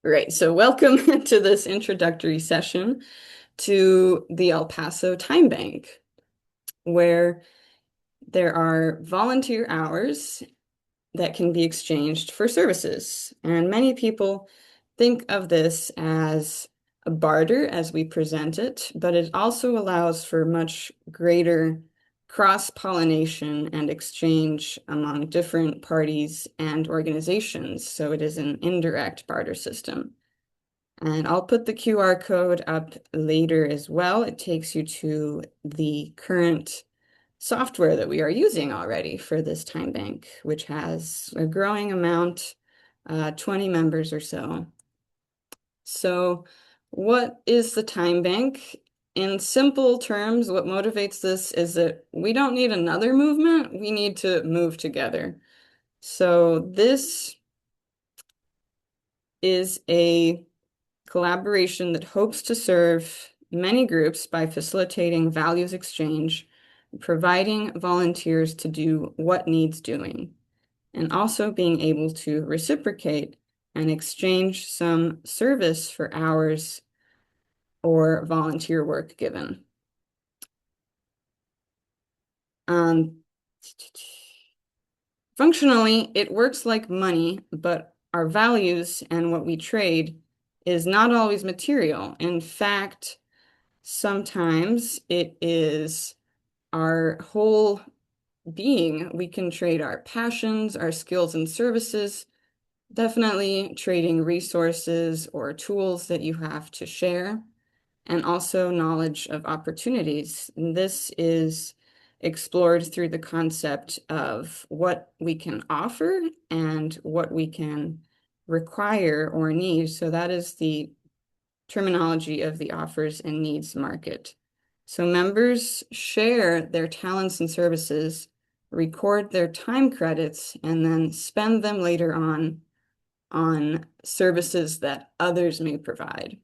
Right, so welcome to this introductory session to the El Paso Time Bank, where there are volunteer hours that can be exchanged for services. And many people think of this as a barter as we present it, but it also allows for much greater cross-pollination and exchange among different parties and organizations. So it is an indirect barter system. And I'll put the QR code up later as well. It takes you to the current software that we are using already for this time bank, which has a growing amount, 20 members or so. So what is the time bank? In simple terms, what motivates this is that we don't need another movement, we need to move together. So this is a collaboration that hopes to serve many groups by facilitating values exchange, providing volunteers to do what needs doing, and also being able to reciprocate and exchange some service for hours or volunteer work given. Um, Functionally, it works like money, but our values and what we trade is not always material. In fact, sometimes it is our whole being. We can trade our passions, our skills and services, definitely trading resources or tools that you have to share, and also knowledge of opportunities. And this is explored through the concept of what we can offer and what we can require or need. So that is the terminology of the offers and needs market. So members share their talents and services, record their time credits, and then spend them later on services that others may provide.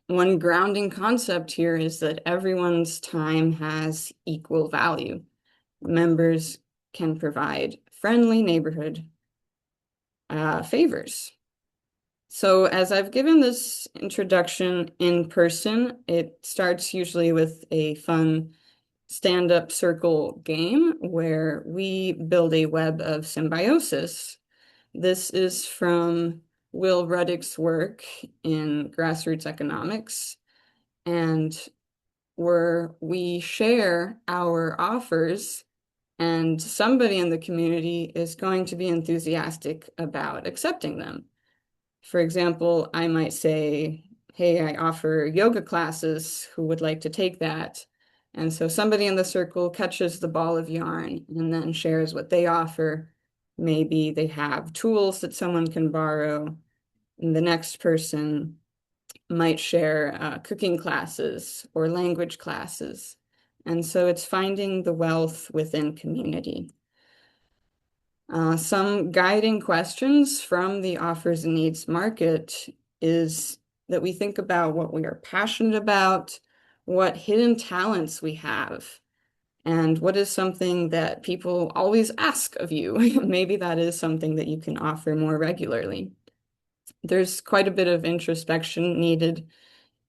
One grounding concept here is that everyone's time has equal value. Members can provide friendly neighborhood favors. So as I've given this introduction in person, it starts usually with a fun stand-up circle game where we build a web of symbiosis. This is from Will Ruddick's work in grassroots economics, and where we share our offers, and somebody in the community is going to be enthusiastic about accepting them. For example, I might say, hey, I offer yoga classes. Who would like to take that? And so somebody in the circle catches the ball of yarn and then shares what they offer. Maybe they have tools that someone can borrow. And the next person might share cooking classes or language classes. And so it's finding the wealth within community. Some guiding questions from the offers and needs market is that we think about what we are passionate about, what hidden talents we have, and what is something that people always ask of you. Maybe that is something that you can offer more regularly. There's quite a bit of introspection needed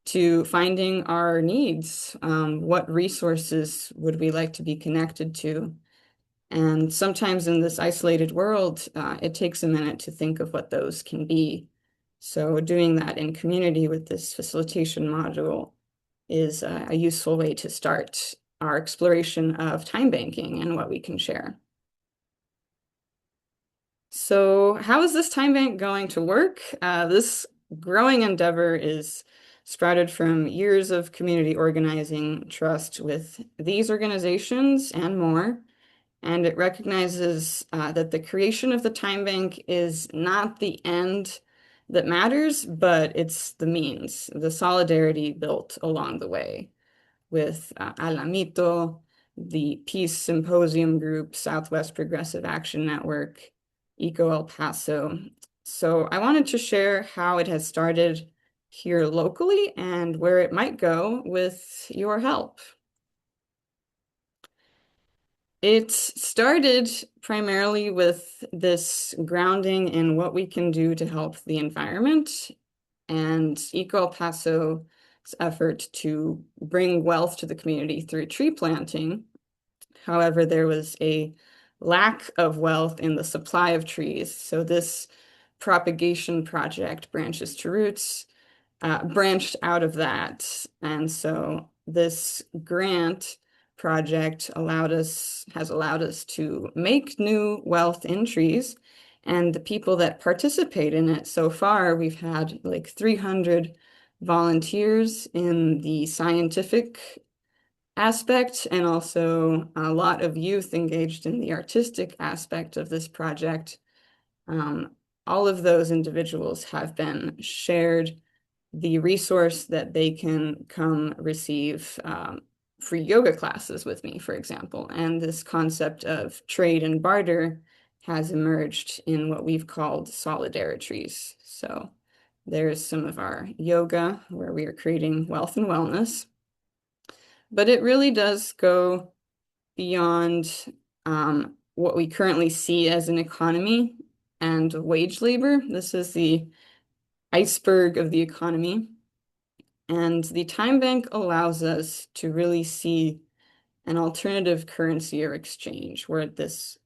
to finding our needs. What resources would we like to be connected to? And sometimes in this isolated world, it takes a minute to think of what those can be. So doing that in community with this facilitation module is a useful way to start our exploration of time banking and what we can share. So how is this time bank going to work? This growing endeavor is sprouted from years of community organizing trust with these organizations and more. And it recognizes that the creation of the time bank is not the end that matters, but it's the means, the solidarity built along the way with Alamito, the Peace Symposium Group, Southwest Progressive Action Network, Eco El Paso. So I wanted to share how it has started here locally and where it might go with your help. It started primarily with this grounding in what we can do to help the environment and Eco El Paso's effort to bring wealth to the community through tree planting. However, there was a lack of wealth in the supply of trees. So this propagation project, Branches to Roots, branched out of that. And so this grant project has allowed us to make new wealth in trees. And the people that participate in it so far, we've had like 300 volunteers in the scientific aspect and also a lot of youth engaged in the artistic aspect of this project. Um, all of those individuals have been shared the resource that they can come receive free yoga classes with me, for example. And this concept of trade and barter has emerged in what we've called solidarities. So there's some of our yoga where we are creating wealth and wellness. But it really does go beyond what we currently see as an economy and wage labor. This is the iceberg of the economy. And the time bank allows us to really see an alternative currency or exchange where this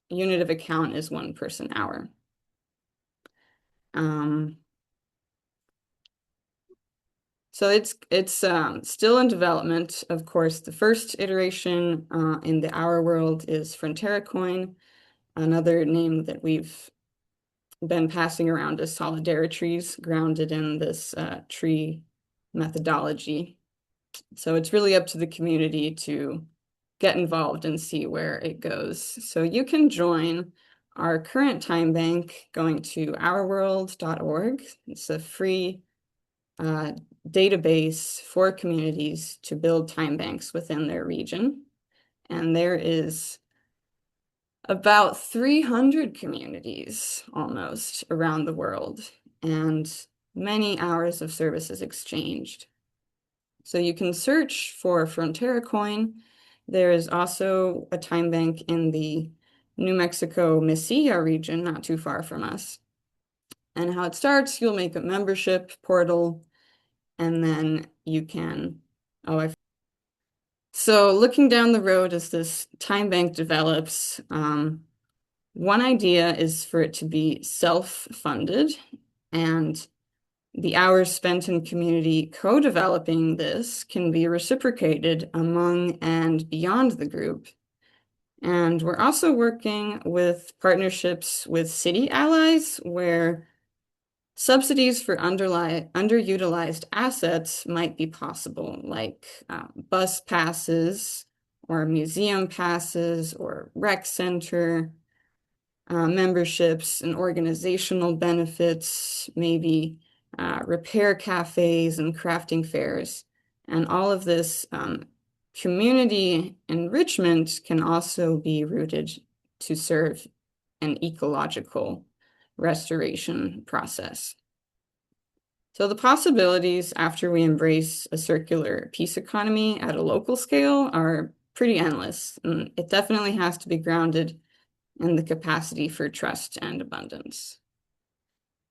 unit of account is 1 person hour. So it's still in development. Of course, the first iteration in the hour world is Frontera Coin. Another name that we've been passing around is Solidarities, grounded in this tree methodology. So it's really up to the community to get involved and see where it goes. So you can join our current time bank going to ourworld.org. It's a free database for communities to build time banks within their region. And there is about 300 communities almost around the world and many hours of services exchanged. So you can search for Frontera Coin. There is also a time bank in the New Mexico Mesilla region, not too far from us. And how it starts, you'll make a membership portal, and then you can, so looking down the road as this time bank develops, one idea is for it to be self-funded, and the hours spent in community co-developing this can be reciprocated among and beyond the group. And we're also working with partnerships with city allies where subsidies for underutilized assets might be possible, like bus passes or museum passes or rec center memberships and organizational benefits, maybe repair cafes and crafting fairs. And all of this community enrichment can also be rooted to serve an ecological restoration process. So the possibilities after we embrace a circular peace economy at a local scale are pretty endless. And it definitely has to be grounded in the capacity for trust and abundance.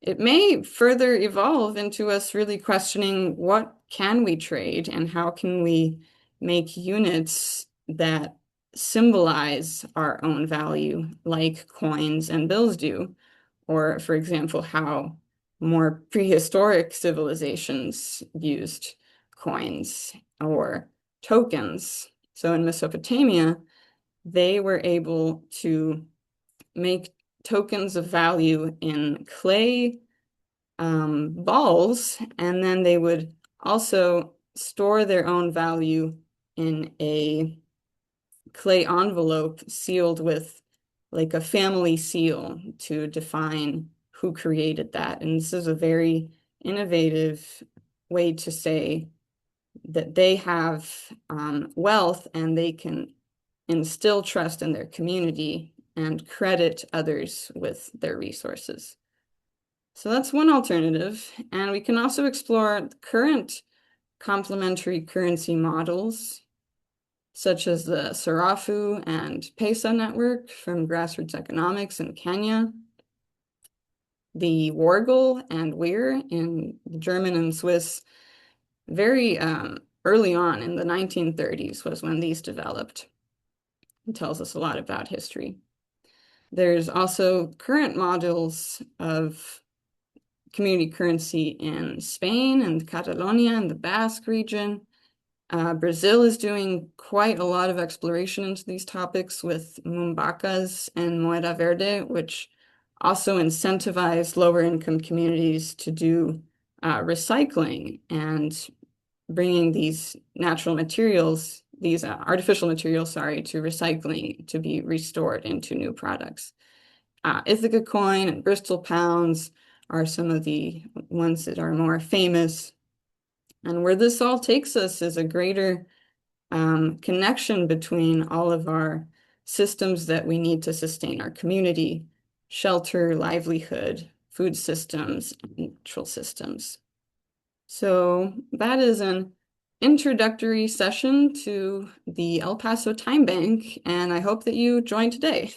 It may further evolve into us really questioning what can we trade and how can we make units that symbolize our own value, like coins and bills do, or, for example, how more prehistoric civilizations used coins or tokens. So in Mesopotamia, they were able to make tokens of value in clay balls, and then they would also store their own value in a clay envelope sealed with like a family seal to define who created that. And this is a very innovative way to say that they have wealth and they can instill trust in their community and credit others with their resources. So that's one alternative. And we can also explore current complementary currency models, such as the Sarafu and Pesa network from grassroots economics in Kenya. the Wargel and Wehr in German and Swiss very early on in the 1930s was when these developed. It tells us a lot about history. There's also current models of community currency in Spain and Catalonia and the Basque region. Brazil is doing quite a lot of exploration into these topics with Mumbacas and Moeda Verde, which also incentivize lower income communities to do recycling and bringing these natural materials, these artificial materials, sorry, to recycling to be restored into new products. Ithaca coin and Bristol pounds are some of the ones that are more famous. And where this all takes us is a greater connection between all of our systems that we need to sustain our community, shelter, livelihood, food systems, and natural systems. So that is an introductory session to the El Paso Time Bank, and I hope that you join today.